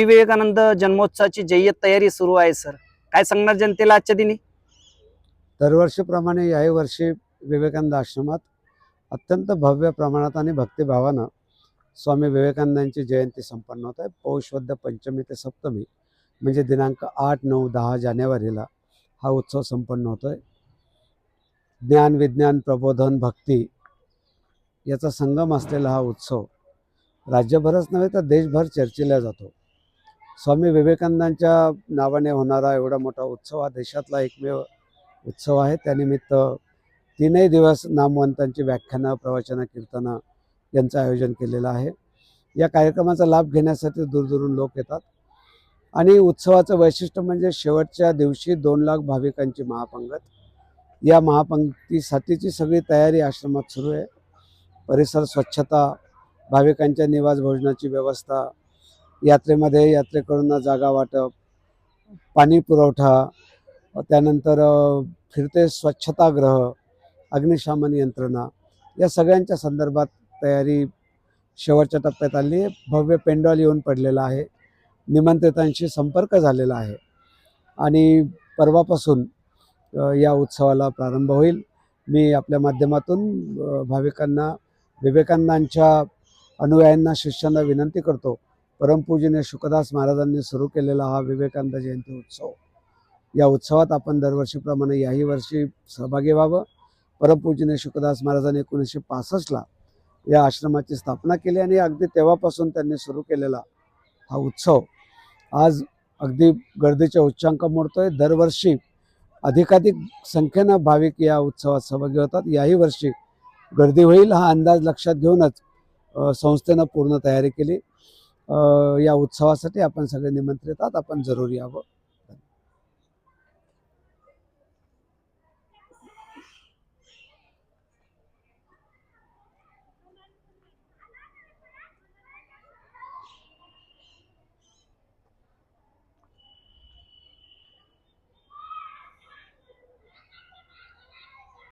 विवेकानंद जन्मोत्सवाची जय्यत तयारी सुरू आहे सर. काय सांगणार जनतेला आजच्या दिनी? दरवर्षीप्रमाणे याही वर्षी विवेकानंद आश्रमात अत्यंत भव्य प्रमाणात आणि भक्तिभावानं स्वामी विवेकानंदांची जयंती संपन्न होत आहे. पौष वद्य पंचमी ते सप्तमी म्हणजे दिनांक 8, 9, 10 जानेवारीला हा उत्सव संपन्न होतो आहे. ज्ञान, विज्ञान, प्रबोधन, भक्ती याचा संगम असलेला हा उत्सव राज्यभरच नव्हे तर देशभर चर्चिला जातो. स्वामी विवेकानंदांच्या नावाने होणारा एवढा मोठा उत्सव हा देशातला एकमेव उत्सव आहे. त्यानिमित्त 3ही दिवस नामवंतांची व्याख्यानं, प्रवचनं, कीर्तनं यांचं आयोजन केलेलं आहे. या कार्यक्रमाचा लाभ घेण्यासाठी दूरदूरून लोक येतात आणि उत्सवाचं वैशिष्ट्य म्हणजे शेवटच्या दिवशी 2 लाख भाविकांची महापंगत. या महापंक्तीसाठीची सगळी तयारी आश्रमात सुरू आहे. परिसर स्वच्छता, भाविकांच्या निवास भोजनाची व्यवस्था, यात्रेमध्ये यात्रेकरूंना जागा वाटप, पाणी पुरवठा, त्यानंतर फिरते स्वच्छतागृह, अग्निशमन यंत्रणा या सगळ्यांच्या संदर्भात तयारी शेवटच्या टप्प्यात आली आहे. भव्य पेंडॉल येऊन पडलेला आहे. निमंत्रितांशी संपर्क झालेला आहे आणि परवापासून या उत्सवाला प्रारंभ होईल. मी आपल्या माध्यमातून भाविकांना, विवेकानंदांच्या अनुयायांना, शिष्यांना विनंती करतो, परमपूजनीय शुकदास महाराजांनी सुरू केलेला हा विवेकानंद जयंती उत्सव, या उत्सवात आपण दरवर्षीप्रमाणे याही वर्षी सहभागी व्हावं. परमपूजनीय शुकदास महाराजांनी 1965ला या आश्रमाची स्थापना केली आणि अगदी तेव्हापासून त्यांनी सुरू केलेला हा उत्सव आज अगदी गर्दीच्या उच्चांक मोडतोय. दरवर्षी अधिकाधिक संख्येनं भाविक या उत्सवात सहभागी होतात. याही वर्षी गर्दी होईल हा अंदाज लक्षात घेऊनच संस्थेनं पूर्ण तयारी केली. या उत्सवासाठी आपण सगळे निमंत्रित आहात. आपण जरूर यावं.